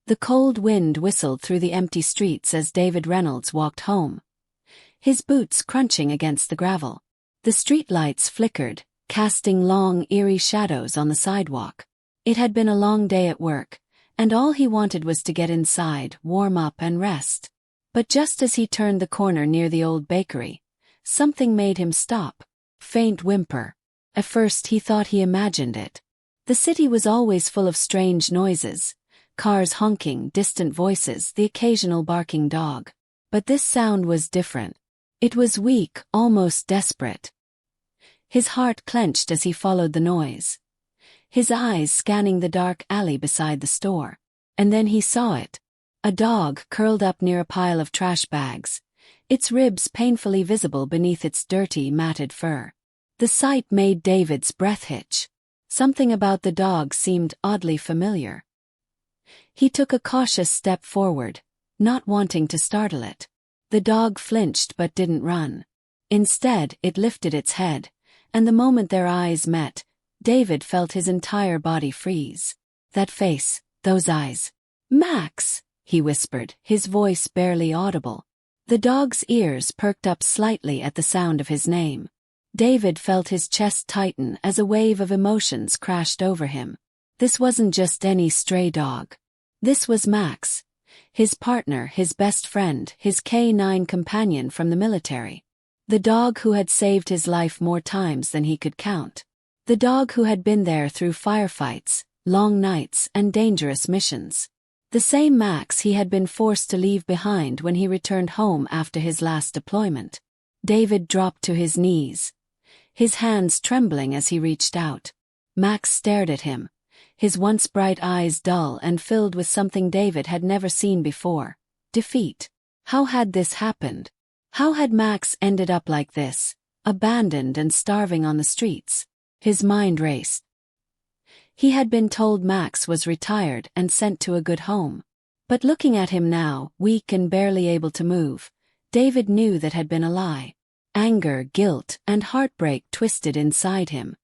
The cold wind whistled through the empty streets as David Reynolds walked home, his boots crunching against the gravel. The streetlights flickered, casting long, eerie shadows on the sidewalk. It had been a long day at work, and all he wanted was to get inside, warm up and rest. But just as he turned the corner near the old bakery, something made him stop. Faint whimper. At first he thought he imagined it. The city was always full of strange noises, cars honking, distant voices, the occasional barking dog. But this sound was different. It was weak, almost desperate. His heart clenched as he followed the noise, his eyes scanning the dark alley beside the store. And then he saw it. A dog curled up near a pile of trash bags, its ribs painfully visible beneath its dirty, matted fur. The sight made David's breath hitch. Something about the dog seemed oddly familiar. He took a cautious step forward, not wanting to startle it. The dog flinched but didn't run. Instead, it lifted its head, and the moment their eyes met, David felt his entire body freeze. That face, those eyes. "Max," he whispered, his voice barely audible. The dog's ears perked up slightly at the sound of his name. David felt his chest tighten as a wave of emotions crashed over him. This wasn't just any stray dog. This was Max, his partner, his best friend, his K-9 companion from the military. The dog who had saved his life more times than he could count. The dog who had been there through firefights, long nights, and dangerous missions. The same Max he had been forced to leave behind when he returned home after his last deployment. David dropped to his knees, his hands trembling as he reached out. Max stared at him, his once bright eyes dull and filled with something David had never seen before: defeat. How had this happened? How had Max ended up like this, abandoned and starving on the streets? His mind raced. He had been told Max was retired and sent to a good home. But looking at him now, weak and barely able to move, David knew that had been a lie. Anger, guilt, and heartbreak twisted inside him.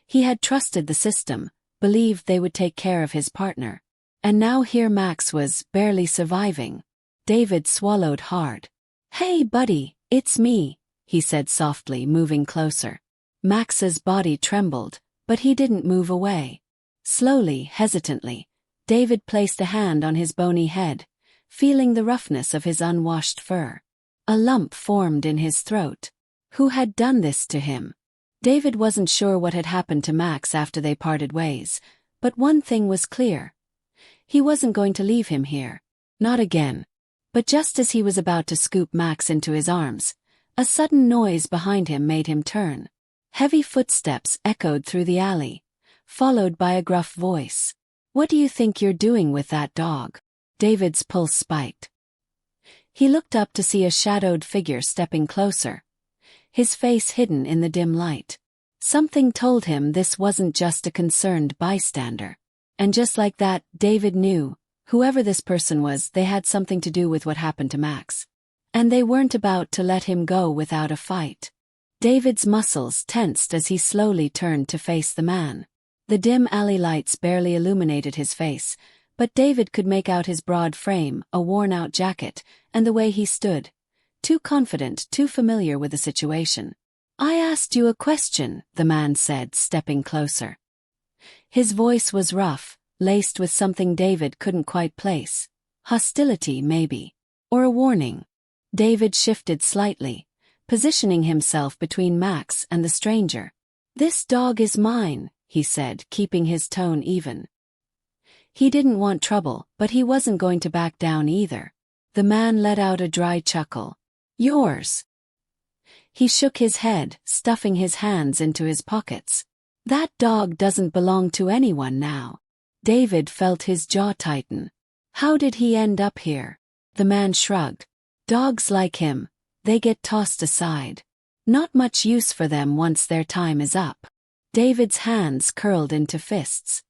He had trusted the system, believed they would take care of his partner. And now here Max was, barely surviving. David swallowed hard. "Hey buddy, it's me," he said softly, moving closer. Max's body trembled, but he didn't move away. Slowly, hesitantly, David placed a hand on his bony head, feeling the roughness of his unwashed fur. A lump formed in his throat. Who had done this to him? David wasn't sure what had happened to Max after they parted ways, but one thing was clear. He wasn't going to leave him here. Not again. But just as he was about to scoop Max into his arms, a sudden noise behind him made him turn. Heavy footsteps echoed through the alley, followed by a gruff voice. "What do you think you're doing with that dog?" David's pulse spiked. He looked up to see a shadowed figure stepping closer, his face hidden in the dim light. Something told him this wasn't just a concerned bystander. And just like that, David knew, whoever this person was, they had something to do with what happened to Max. And they weren't about to let him go without a fight. David's muscles tensed as he slowly turned to face the man. The dim alley lights barely illuminated his face, but David could make out his broad frame, a worn-out jacket, and the way he stood. Too confident, too familiar with the situation. "I asked you a question," the man said, stepping closer. His voice was rough, laced with something David couldn't quite place. Hostility, maybe. Or a warning. David shifted slightly, positioning himself between Max and the stranger. "This dog is mine," he said, keeping his tone even. He didn't want trouble, but he wasn't going to back down either. The man let out a dry chuckle. "Yours." He shook his head, stuffing his hands into his pockets. "That dog doesn't belong to anyone now." David felt his jaw tighten. How did he end up here? The man shrugged. "Dogs like him, they get tossed aside. Not much use for them once their time is up." David's hands curled into fists.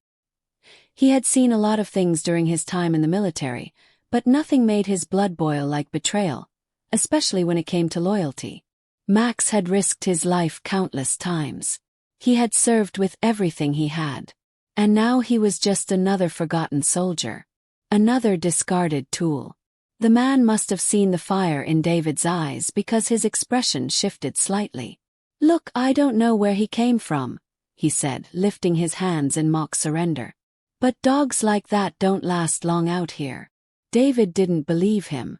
He had seen a lot of things during his time in the military, but nothing made his blood boil like betrayal, especially when it came to loyalty. Max had risked his life countless times. He had served with everything he had. And now he was just another forgotten soldier. Another discarded tool. The man must have seen the fire in David's eyes because his expression shifted slightly. "Look, I don't know where he came from," he said, lifting his hands in mock surrender. "But dogs like that don't last long out here." David didn't believe him.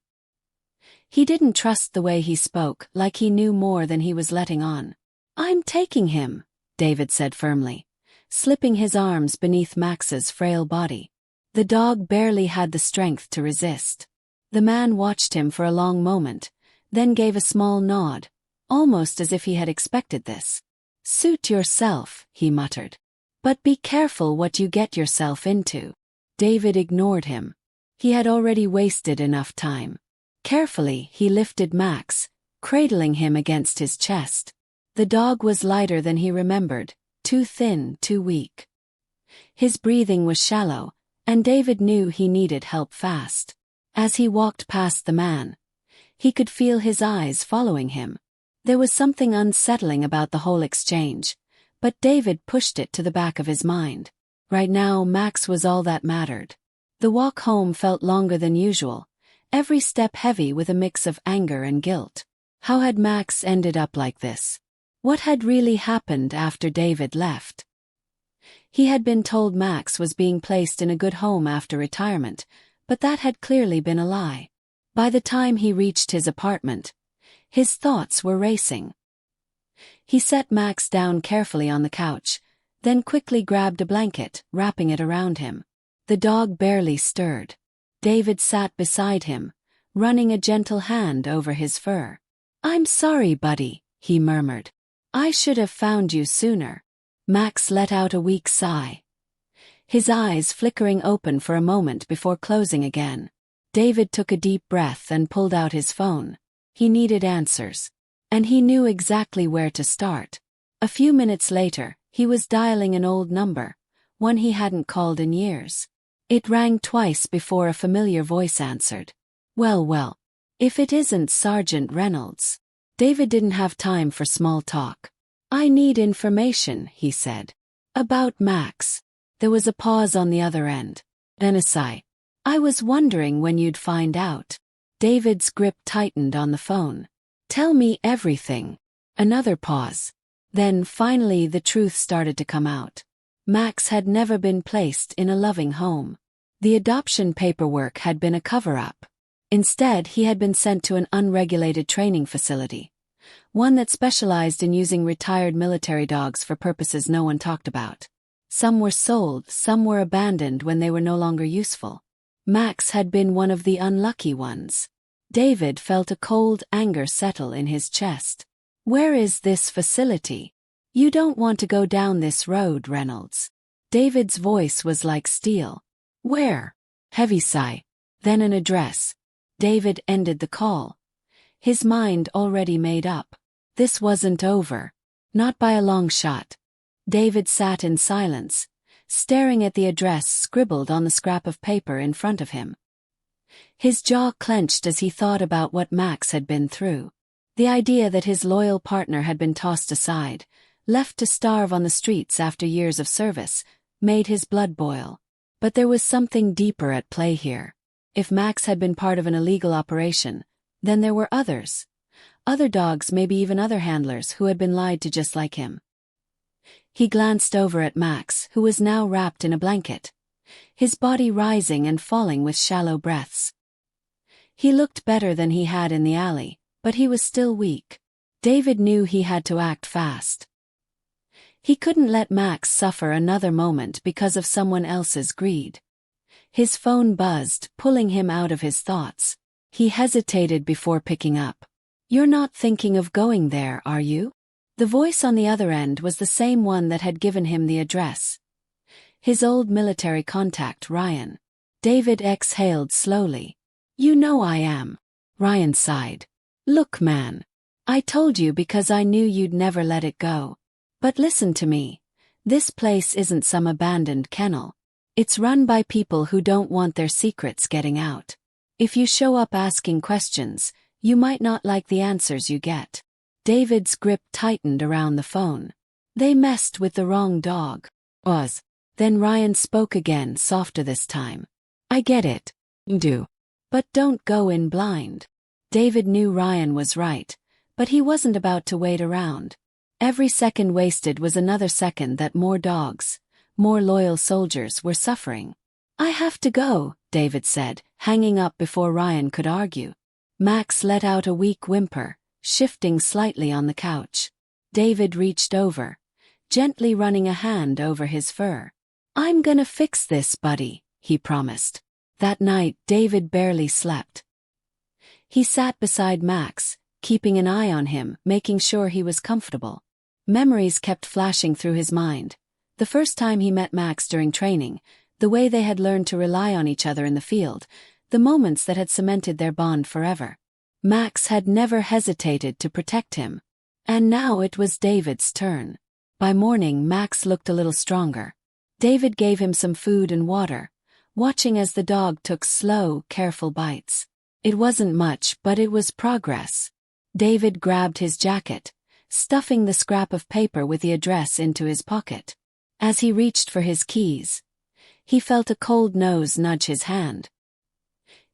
He didn't trust the way he spoke, like he knew more than he was letting on. "I'm taking him," David said firmly, slipping his arms beneath Max's frail body. The dog barely had the strength to resist. The man watched him for a long moment, then gave a small nod, almost as if he had expected this. "Suit yourself," he muttered. "But be careful what you get yourself into." David ignored him. He had already wasted enough time. Carefully, he lifted Max, cradling him against his chest. The dog was lighter than he remembered, too thin, too weak. His breathing was shallow, and David knew he needed help fast. As he walked past the man, he could feel his eyes following him. There was something unsettling about the whole exchange, but David pushed it to the back of his mind. Right now, Max was all that mattered. The walk home felt longer than usual, every step heavy with a mix of anger and guilt. How had Max ended up like this? What had really happened after David left? He had been told Max was being placed in a good home after retirement, but that had clearly been a lie. By the time he reached his apartment, his thoughts were racing. He set Max down carefully on the couch, then quickly grabbed a blanket, wrapping it around him. The dog barely stirred. David sat beside him, running a gentle hand over his fur. "I'm sorry, buddy," he murmured. "I should have found you sooner." Max let out a weak sigh, his eyes flickering open for a moment before closing again. David took a deep breath and pulled out his phone. He needed answers, and he knew exactly where to start. A few minutes later, he was dialing an old number, one he hadn't called in years. It rang twice before a familiar voice answered. Well, if it isn't Sergeant Reynolds." David didn't have time for small talk. "I need information," he said. "About Max." There was a pause on the other end, then a sigh. "I was wondering when you'd find out." David's grip tightened on the phone. "Tell me everything." Another pause. Then finally the truth started to come out. Max had never been placed in a loving home. The adoption paperwork had been a cover-up. Instead, he had been sent to an unregulated training facility, one that specialized in using retired military dogs for purposes no one talked about. Some were sold, some were abandoned when they were no longer useful. Max had been one of the unlucky ones. David felt a cold anger settle in his chest. "Where is this facility?" "You don't want to go down this road, Reynolds." David's voice was like steel. "Where?" Heavy sigh. Then an address. David ended the call, his mind already made up. This wasn't over. Not by a long shot. David sat in silence, staring at the address scribbled on the scrap of paper in front of him. His jaw clenched as he thought about what Max had been through. The idea that his loyal partner had been tossed aside, left to starve on the streets after years of service, made his blood boil. But there was something deeper at play here. If Max had been part of an illegal operation, then there were others. Other dogs, maybe even other handlers, who had been lied to just like him. He glanced over at Max, who was now wrapped in a blanket, his body rising and falling with shallow breaths. He looked better than he had in the alley, but he was still weak. David knew he had to act fast. He couldn't let Max suffer another moment because of someone else's greed. His phone buzzed, pulling him out of his thoughts. He hesitated before picking up. "You're not thinking of going there, are you?" The voice on the other end was the same one that had given him the address. His old military contact, Ryan. David exhaled slowly. "You know I am." Ryan sighed. "Look, man. I told you because I knew you'd never let it go. But listen to me. This place isn't some abandoned kennel. It's run by people who don't want their secrets getting out. If you show up asking questions, you might not like the answers you get." David's grip tightened around the phone. "They messed with the wrong dog." Then Ryan spoke again, softer this time. I get it. Do. But don't go in blind. David knew Ryan was right, but he wasn't about to wait around. Every second wasted was another second that more dogs, more loyal soldiers were suffering. I have to go, David said, hanging up before Ryan could argue. Max let out a weak whimper, shifting slightly on the couch. David reached over, gently running a hand over his fur. I'm gonna fix this, buddy, he promised. That night, David barely slept. He sat beside Max, keeping an eye on him, making sure he was comfortable. Memories kept flashing through his mind. The first time he met Max during training, the way they had learned to rely on each other in the field, the moments that had cemented their bond forever. Max had never hesitated to protect him. And now it was David's turn. By morning, Max looked a little stronger. David gave him some food and water, watching as the dog took slow, careful bites. It wasn't much, but it was progress. David grabbed his jacket, stuffing the scrap of paper with the address into his pocket. As he reached for his keys, he felt a cold nose nudge his hand.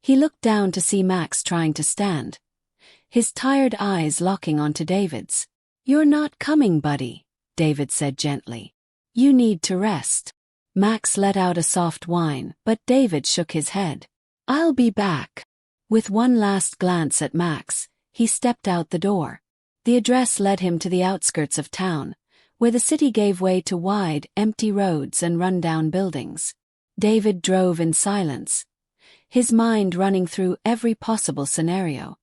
He looked down to see Max trying to stand, his tired eyes locking onto David's. You're not coming, buddy, David said gently. You need to rest. Max let out a soft whine, but David shook his head. I'll be back. With one last glance at Max, he stepped out the door. The address led him to the outskirts of town, where the city gave way to wide, empty roads and run-down buildings. David drove in silence, his mind running through every possible scenario.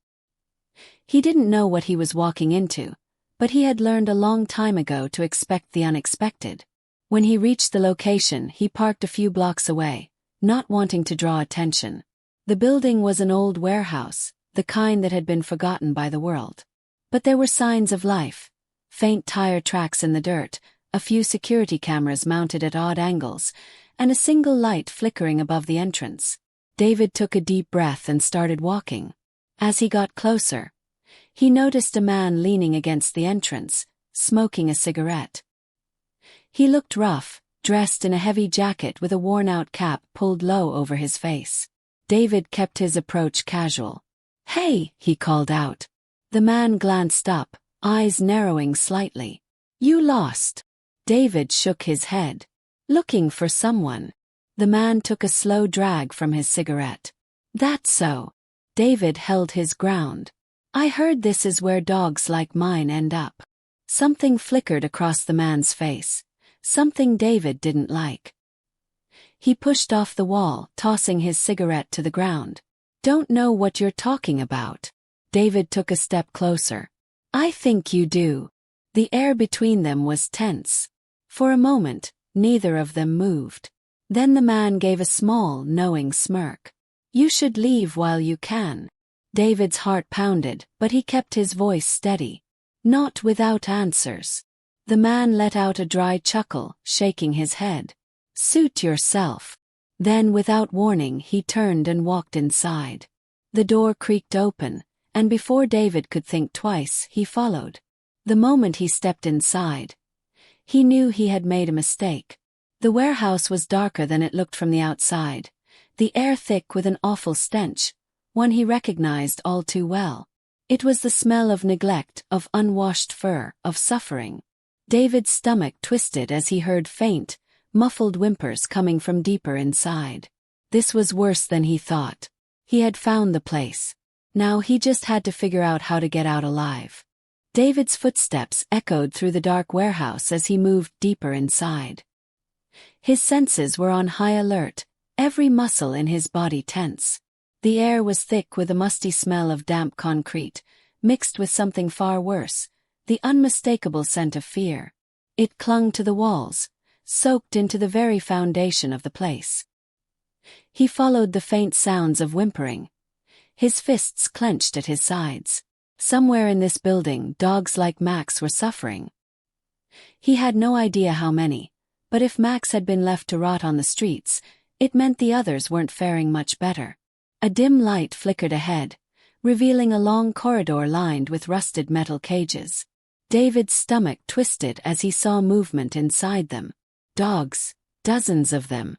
He didn't know what he was walking into, but he had learned a long time ago to expect the unexpected. When he reached the location, he parked a few blocks away, not wanting to draw attention. The building was an old warehouse, the kind that had been forgotten by the world. But there were signs of life. Faint tire tracks in the dirt, a few security cameras mounted at odd angles, and a single light flickering above the entrance. David took a deep breath and started walking. As he got closer, he noticed a man leaning against the entrance, smoking a cigarette. He looked rough, dressed in a heavy jacket with a worn-out cap pulled low over his face. David kept his approach casual. Hey, he called out. The man glanced up, eyes narrowing slightly. You lost. David shook his head. Looking for someone. The man took a slow drag from his cigarette. That's so. David held his ground. I heard this is where dogs like mine end up. Something flickered across the man's face. Something David didn't like. He pushed off the wall, tossing his cigarette to the ground. Don't know what you're talking about. David took a step closer. I think you do. The air between them was tense. For a moment, neither of them moved. Then the man gave a small, knowing smirk. You should leave while you can. David's heart pounded, but he kept his voice steady. Not without answers. The man let out a dry chuckle, shaking his head. Suit yourself. Then without warning he turned and walked inside. The door creaked open, and before David could think twice, he followed. The moment he stepped inside, he knew he had made a mistake. The warehouse was darker than it looked from the outside, the air thick with an awful stench, one he recognized all too well. It was the smell of neglect, of unwashed fur, of suffering. David's stomach twisted as he heard faint, muffled whimpers coming from deeper inside. This was worse than he thought. He had found the place. Now he just had to figure out how to get out alive. David's footsteps echoed through the dark warehouse as he moved deeper inside. His senses were on high alert, every muscle in his body tense. The air was thick with a musty smell of damp concrete, mixed with something far worse, the unmistakable scent of fear. It clung to the walls, soaked into the very foundation of the place. He followed the faint sounds of whimpering, his fists clenched at his sides. Somewhere in this building, dogs like Max were suffering. He had no idea how many, but if Max had been left to rot on the streets, it meant the others weren't faring much better. A dim light flickered ahead, revealing a long corridor lined with rusted metal cages. David's stomach twisted as he saw movement inside them. Dogs, dozens of them.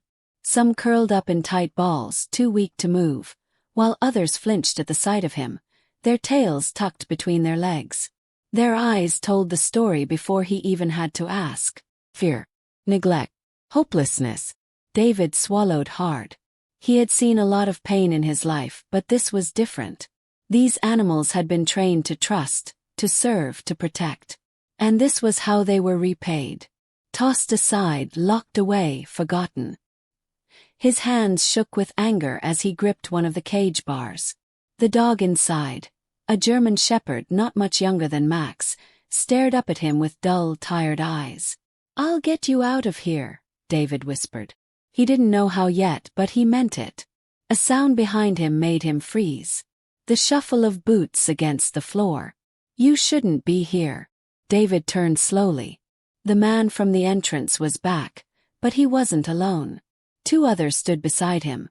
Some curled up in tight balls, too weak to move, while others flinched at the sight of him, their tails tucked between their legs. Their eyes told the story before he even had to ask. Fear, neglect, hopelessness. David swallowed hard. He had seen a lot of pain in his life, but this was different. These animals had been trained to trust, to serve, to protect. And this was how they were repaid. Tossed aside, locked away, forgotten. His hands shook with anger as he gripped one of the cage bars. The dog inside, a German shepherd not much younger than Max, stared up at him with dull, tired eyes. "I'll get you out of here," David whispered. He didn't know how yet, but he meant it. A sound behind him made him freeze. The shuffle of boots against the floor. "You shouldn't be here." David turned slowly. The man from the entrance was back, but he wasn't alone. Two others stood beside him,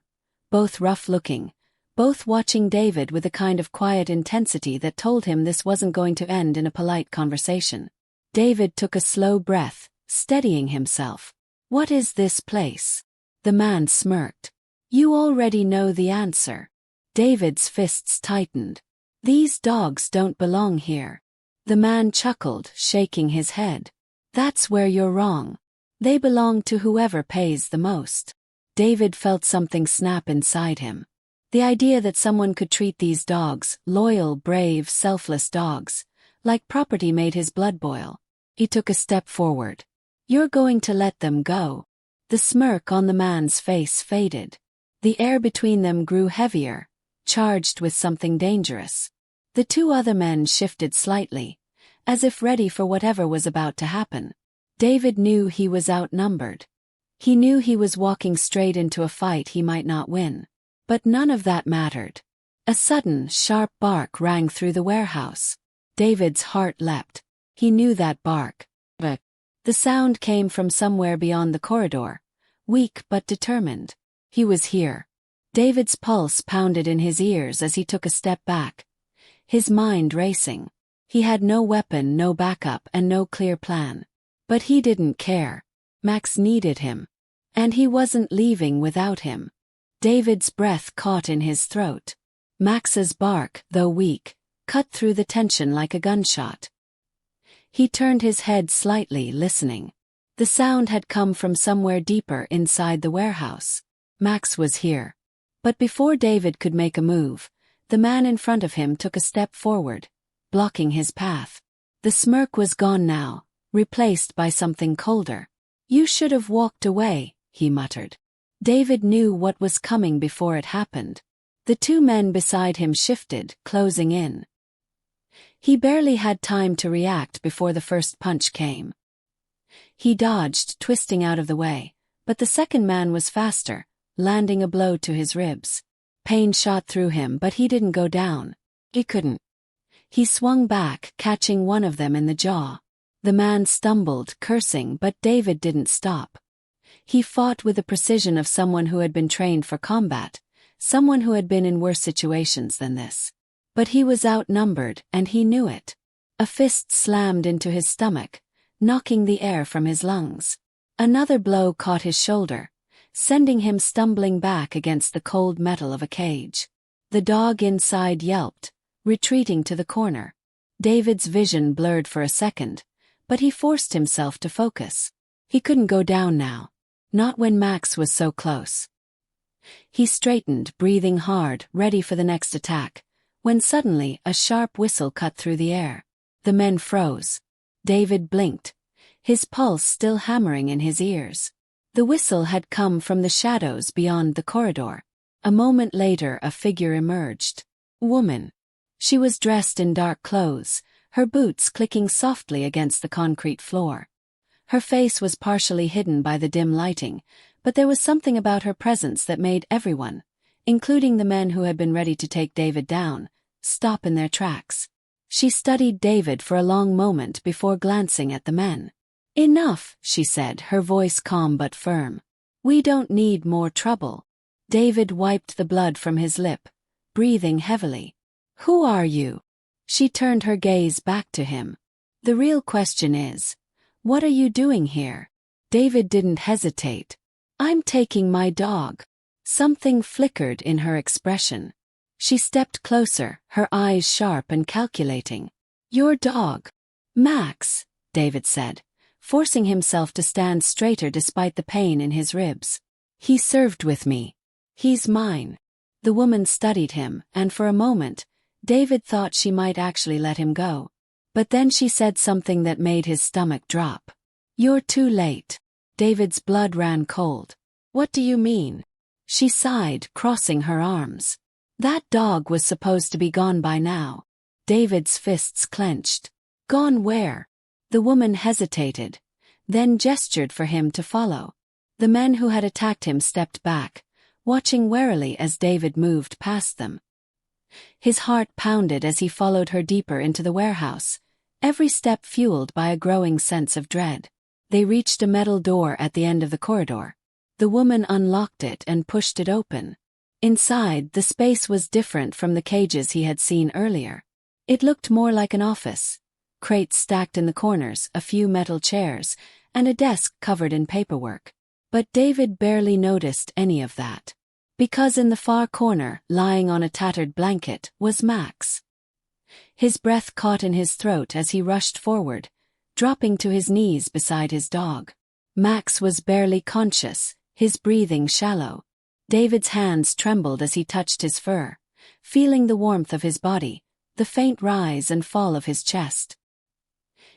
both rough-looking, both watching David with a kind of quiet intensity that told him this wasn't going to end in a polite conversation. David took a slow breath, steadying himself. "What is this place?" The man smirked. "You already know the answer." David's fists tightened. "These dogs don't belong here." The man chuckled, shaking his head. "That's where you're wrong. They belong to whoever pays the most." David felt something snap inside him. The idea that someone could treat these dogs, loyal, brave, selfless dogs, like property made his blood boil. He took a step forward. "You're going to let them go?" The smirk on the man's face faded. The air between them grew heavier, charged with something dangerous. The two other men shifted slightly, as if ready for whatever was about to happen. David knew he was outnumbered. He knew he was walking straight into a fight he might not win. But none of that mattered. A sudden, sharp bark rang through the warehouse. David's heart leapt. He knew that bark. But the sound came from somewhere beyond the corridor, weak but determined. He was here. David's pulse pounded in his ears as he took a step back, his mind racing. He had no weapon, no backup, and no clear plan. But he didn't care. Max needed him. And he wasn't leaving without him. David's breath caught in his throat. Max's bark, though weak, cut through the tension like a gunshot. He turned his head slightly, listening. The sound had come from somewhere deeper inside the warehouse. Max was here. But before David could make a move, the man in front of him took a step forward, blocking his path. The smirk was gone now, replaced by something colder. "You should have walked away," he muttered. David knew what was coming before it happened. The two men beside him shifted, closing in. He barely had time to react before the first punch came. He dodged, twisting out of the way, but the second man was faster, landing a blow to his ribs. Pain shot through him, but he didn't go down. He couldn't. He swung back, catching one of them in the jaw. The man stumbled, cursing, but David didn't stop. He fought with the precision of someone who had been trained for combat, someone who had been in worse situations than this. But he was outnumbered, and he knew it. A fist slammed into his stomach, knocking the air from his lungs. Another blow caught his shoulder, sending him stumbling back against the cold metal of a cage. The dog inside yelped, retreating to the corner. David's vision blurred for a second, but he forced himself to focus. He couldn't go down now. Not when Max was so close. He straightened, breathing hard, ready for the next attack, when suddenly a sharp whistle cut through the air. The men froze. David blinked, his pulse still hammering in his ears. The whistle had come from the shadows beyond the corridor. A moment later, a figure emerged. Woman. She was dressed in dark clothes, her boots clicking softly against the concrete floor. Her face was partially hidden by the dim lighting, but there was something about her presence that made everyone, including the men who had been ready to take David down, stop in their tracks. She studied David for a long moment before glancing at the men. "Enough," she said, her voice calm but firm. "We don't need more trouble." David wiped the blood from his lip, breathing heavily. "Who are you?" She turned her gaze back to him. "The real question is, what are you doing here?" David didn't hesitate. I'm taking my dog. Something flickered in her expression. She stepped closer, her eyes sharp and calculating. Your dog. Max, David said, forcing himself to stand straighter despite the pain in his ribs. He served with me. He's mine. The woman studied him, and for a moment, David thought she might actually let him go. But then she said something that made his stomach drop. You're too late. David's blood ran cold. What do you mean? She sighed, crossing her arms. That dog was supposed to be gone by now. David's fists clenched. Gone where? The woman hesitated, then gestured for him to follow. The men who had attacked him stepped back, watching warily as David moved past them. His heart pounded as he followed her deeper into the warehouse, every step fueled by a growing sense of dread. They reached a metal door at the end of the corridor. The woman unlocked it and pushed it open. Inside, the space was different from the cages he had seen earlier. It looked more like an office. Crates stacked in the corners, a few metal chairs, and a desk covered in paperwork. But David barely noticed any of that. Because in the far corner, lying on a tattered blanket, was Max. His breath caught in his throat as he rushed forward, dropping to his knees beside his dog. Max was barely conscious, his breathing shallow. David's hands trembled as he touched his fur, feeling the warmth of his body, the faint rise and fall of his chest.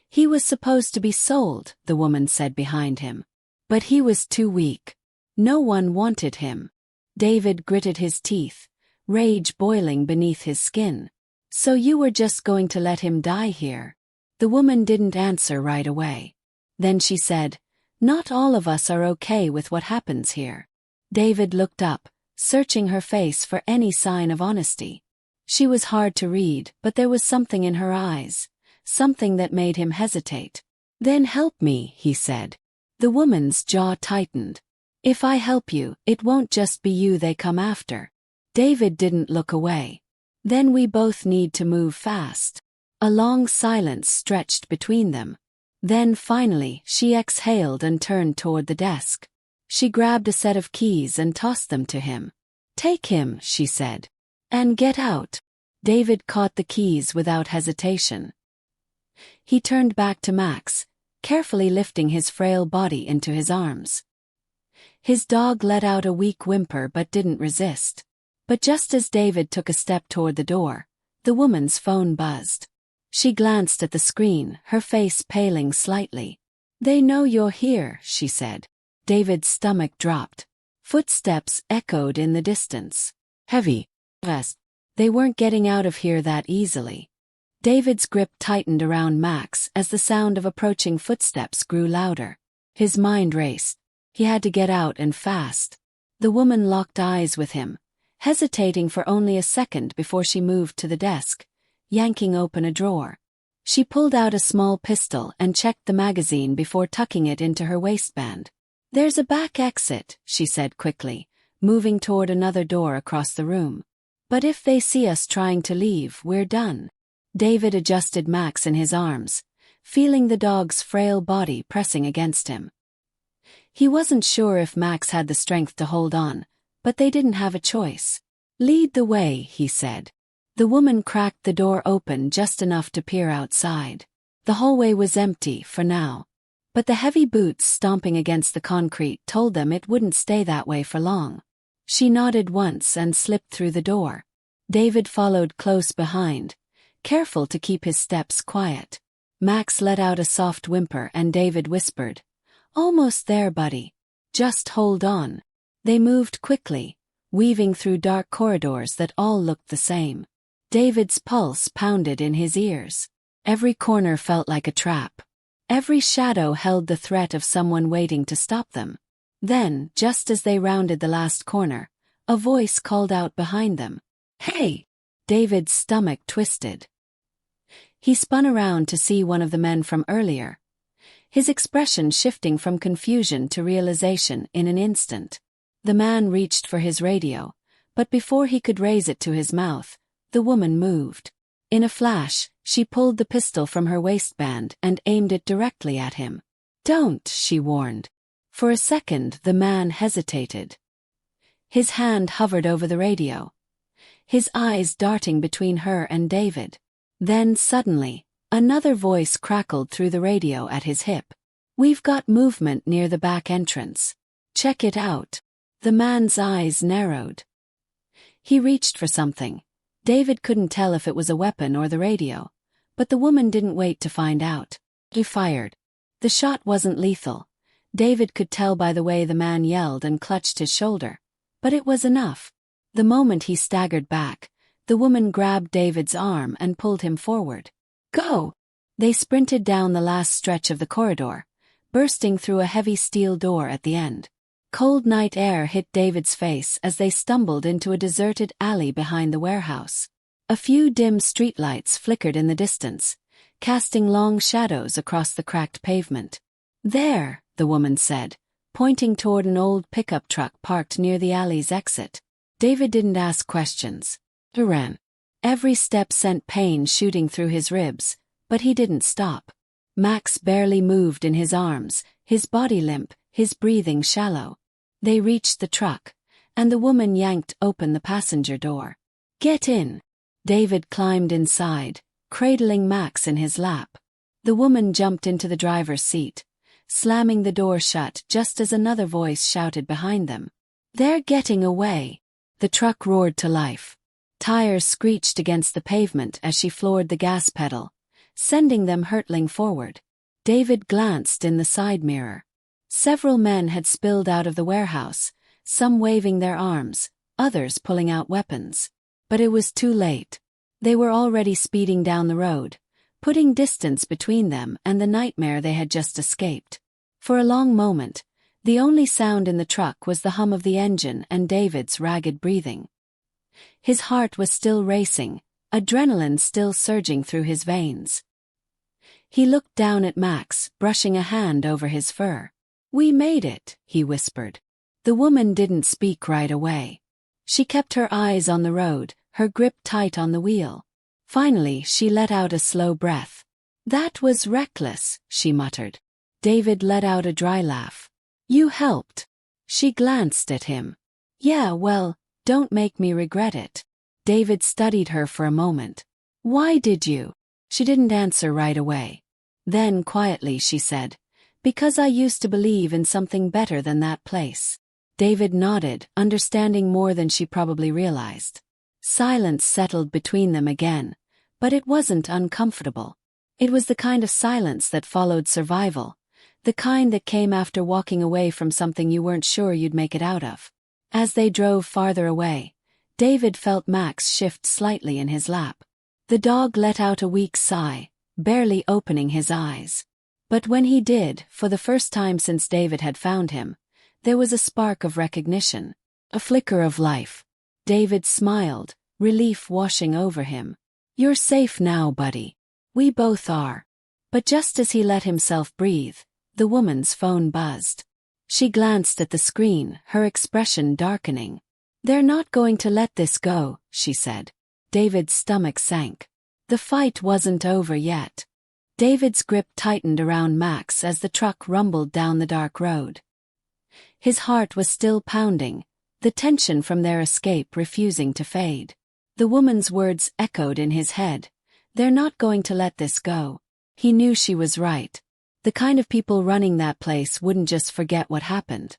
He was supposed to be sold, the woman said behind him. But he was too weak. No one wanted him. David gritted his teeth, rage boiling beneath his skin. So you were just going to let him die here? The woman didn't answer right away. Then she said, Not all of us are okay with what happens here. David looked up, searching her face for any sign of honesty. She was hard to read, but there was something in her eyes, something that made him hesitate. Then help me, he said. The woman's jaw tightened. If I help you, it won't just be you they come after. David didn't look away. Then we both need to move fast. A long silence stretched between them. Then finally, she exhaled and turned toward the desk. She grabbed a set of keys and tossed them to him. Take him, she said. And get out. David caught the keys without hesitation. He turned back to Max, carefully lifting his frail body into his arms. His dog let out a weak whimper but didn't resist. But just as David took a step toward the door, the woman's phone buzzed. She glanced at the screen, her face paling slightly. They know you're here, she said. David's stomach dropped. Footsteps echoed in the distance. Heavy. Rest. They weren't getting out of here that easily. David's grip tightened around Max as the sound of approaching footsteps grew louder. His mind raced. He had to get out and fast. The woman locked eyes with him, hesitating for only a second before she moved to the desk, yanking open a drawer. She pulled out a small pistol and checked the magazine before tucking it into her waistband. There's a back exit, she said quickly, moving toward another door across the room. But if they see us trying to leave, we're done. David adjusted Max in his arms, feeling the dog's frail body pressing against him. He wasn't sure if Max had the strength to hold on, but they didn't have a choice. Lead the way, he said. The woman cracked the door open just enough to peer outside. The hallway was empty for now. But the heavy boots stomping against the concrete told them it wouldn't stay that way for long. She nodded once and slipped through the door. David followed close behind, careful to keep his steps quiet. Max let out a soft whimper and David whispered, Almost there, buddy. Just hold on. They moved quickly, weaving through dark corridors that all looked the same. David's pulse pounded in his ears. Every corner felt like a trap. Every shadow held the threat of someone waiting to stop them. Then, just as they rounded the last corner, a voice called out behind them. Hey! David's stomach twisted. He spun around to see one of the men from earlier, his expression shifting from confusion to realization in an instant. The man reached for his radio, but before he could raise it to his mouth, the woman moved. In a flash, she pulled the pistol from her waistband and aimed it directly at him. Don't, she warned. For a second the man hesitated. His hand hovered over the radio, his eyes darting between her and David. Then suddenly, another voice crackled through the radio at his hip. "We've got movement near the back entrance. Check it out." The man's eyes narrowed. He reached for something. David couldn't tell if it was a weapon or the radio, but the woman didn't wait to find out. He fired. The shot wasn't lethal. David could tell by the way the man yelled and clutched his shoulder. But it was enough. The moment he staggered back, the woman grabbed David's arm and pulled him forward. "Go!" They sprinted down the last stretch of the corridor, bursting through a heavy steel door at the end. Cold night air hit David's face as they stumbled into a deserted alley behind the warehouse. A few dim streetlights flickered in the distance, casting long shadows across the cracked pavement. "There," the woman said, pointing toward an old pickup truck parked near the alley's exit. David didn't ask questions. He ran. Every step sent pain shooting through his ribs, but he didn't stop. Max barely moved in his arms, his body limp, his breathing shallow. They reached the truck, and the woman yanked open the passenger door. "Get in." David climbed inside, cradling Max in his lap. The woman jumped into the driver's seat, slamming the door shut just as another voice shouted behind them. "They're getting away." The truck roared to life. Tires screeched against the pavement as she floored the gas pedal, sending them hurtling forward. David glanced in the side mirror. Several men had spilled out of the warehouse, some waving their arms, others pulling out weapons. But it was too late. They were already speeding down the road, putting distance between them and the nightmare they had just escaped. For a long moment, the only sound in the truck was the hum of the engine and David's ragged breathing. His heart was still racing, adrenaline still surging through his veins. He looked down at Max, brushing a hand over his fur. "We made it," he whispered. The woman didn't speak right away. She kept her eyes on the road, her grip tight on the wheel. Finally, she let out a slow breath. "That was reckless," she muttered. David let out a dry laugh. "You helped." She glanced at him. "Yeah, well, don't make me regret it." David studied her for a moment. "Why did you?" She didn't answer right away. Then, quietly, she said, "Because I used to believe in something better than that place." David nodded, understanding more than she probably realized. Silence settled between them again, but it wasn't uncomfortable. It was the kind of silence that followed survival, the kind that came after walking away from something you weren't sure you'd make it out of. As they drove farther away, David felt Max shift slightly in his lap. The dog let out a weak sigh, barely opening his eyes. But when he did, for the first time since David had found him, there was a spark of recognition, a flicker of life. David smiled, relief washing over him. "You're safe now, buddy." "We both are." But just as he let himself breathe, the woman's phone buzzed. She glanced at the screen, her expression darkening. "They're not going to let this go," she said. David's stomach sank. The fight wasn't over yet. David's grip tightened around Max as the truck rumbled down the dark road. His heart was still pounding, the tension from their escape refusing to fade. The woman's words echoed in his head. "They're not going to let this go." He knew she was right. The kind of people running that place wouldn't just forget what happened.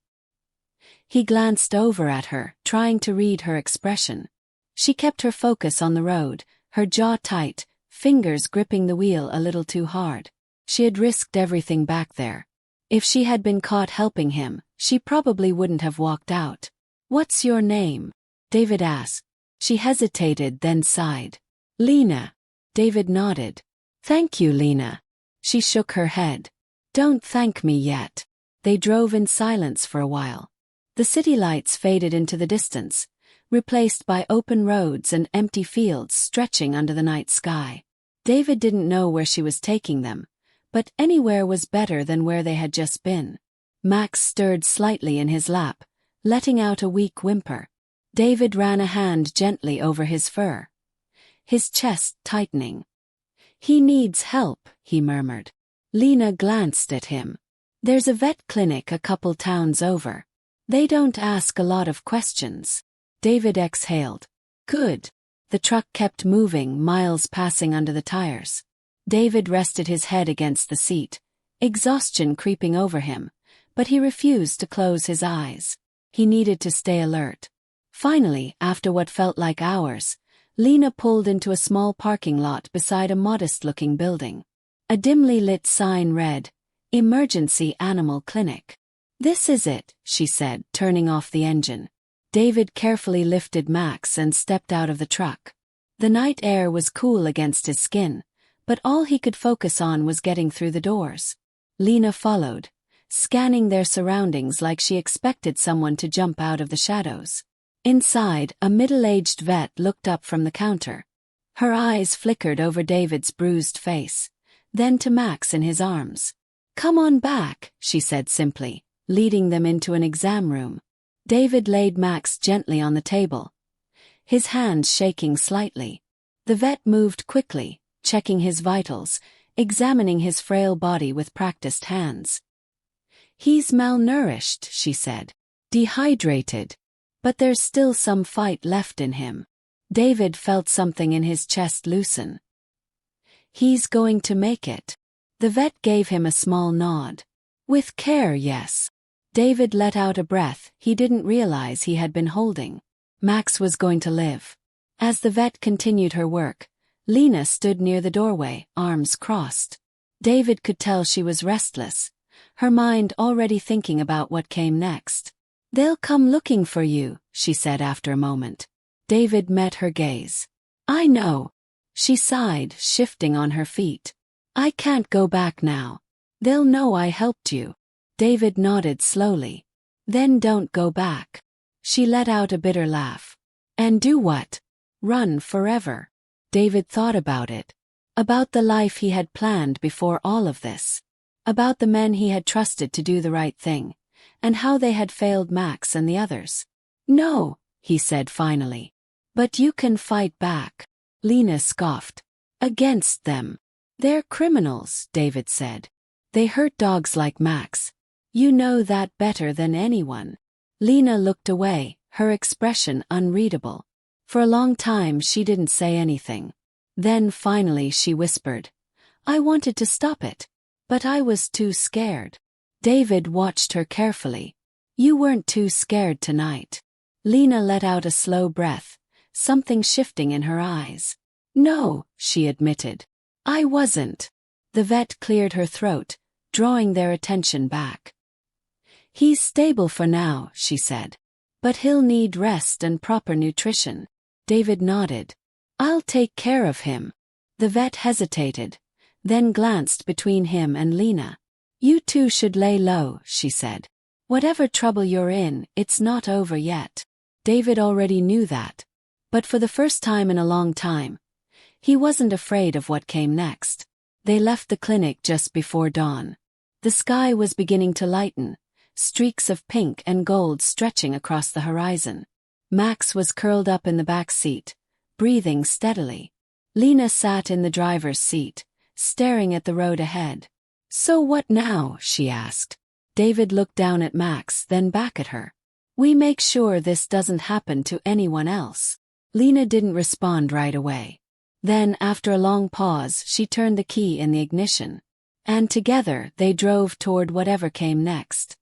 He glanced over at her, trying to read her expression. She kept her focus on the road, her jaw tight, fingers gripping the wheel a little too hard. She had risked everything back there. If she had been caught helping him, she probably wouldn't have walked out. "What's your name?" David asked. She hesitated, then sighed. "Lena." David nodded. "Thank you, Lena." She shook her head. "Don't thank me yet." They drove in silence for a while. The city lights faded into the distance, replaced by open roads and empty fields stretching under the night sky. David didn't know where she was taking them, but anywhere was better than where they had just been. Max stirred slightly in his lap, letting out a weak whimper. David ran a hand gently over his fur, his chest tightening. "He needs help," he murmured. Lena glanced at him. There's a vet clinic a couple towns over. They don't ask a lot of questions. David exhaled. Good. The truck kept moving, miles passing under the tires. David rested his head against the seat, exhaustion creeping over him, but he refused to close his eyes. He needed to stay alert. Finally, after what felt like hours, Lena pulled into a small parking lot beside a modest-looking building. A dimly lit sign read, "Emergency Animal Clinic." "This is it," she said, turning off the engine. David carefully lifted Max and stepped out of the truck. The night air was cool against his skin, but all he could focus on was getting through the doors. Lena followed, scanning their surroundings like she expected someone to jump out of the shadows. Inside, a middle-aged vet looked up from the counter. Her eyes flickered over David's bruised face, then to Max in his arms. "Come on back," she said simply, leading them into an exam room. David laid Max gently on the table, his hands shaking slightly. The vet moved quickly, checking his vitals, examining his frail body with practiced hands. "He's malnourished," she said. "Dehydrated. But there's still some fight left in him." David felt something in his chest loosen. "He's going to make it." The vet gave him a small nod. "With care, yes." David let out a breath he didn't realize he had been holding. Max was going to live. As the vet continued her work, Lena stood near the doorway, arms crossed. David could tell she was restless, her mind already thinking about what came next. "They'll come looking for you," she said after a moment. David met her gaze. "I know." She sighed, shifting on her feet. "I can't go back now. They'll know I helped you." David nodded slowly. "Then don't go back." She let out a bitter laugh. "And do what? Run forever?" David thought about it. About the life he had planned before all of this. About the men he had trusted to do the right thing, and how they had failed Max and the others. "No," he said finally. "But you can fight back." Lena scoffed. "Against them. They're criminals," David said. "They hurt dogs like Max. You know that better than anyone." Lena looked away, her expression unreadable. For a long time she didn't say anything. Then finally she whispered, "I wanted to stop it, but I was too scared." David watched her carefully. "You weren't too scared tonight." Lena let out a slow breath, something shifting in her eyes. "No," she admitted. "I wasn't." The vet cleared her throat, drawing their attention back. "He's stable for now," she said. "But he'll need rest and proper nutrition." David nodded. "I'll take care of him." The vet hesitated, then glanced between him and Lena. "You two should lay low," she said. "Whatever trouble you're in, it's not over yet." David already knew that. But for the first time in a long time, he wasn't afraid of what came next. They left the clinic just before dawn. The sky was beginning to lighten, streaks of pink and gold stretching across the horizon. Max was curled up in the back seat, breathing steadily. Lena sat in the driver's seat, staring at the road ahead. "So what now?" she asked. David looked down at Max, then back at her. "We make sure this doesn't happen to anyone else." Lena didn't respond right away. Then, after a long pause, she turned the key in the ignition. And together they drove toward whatever came next.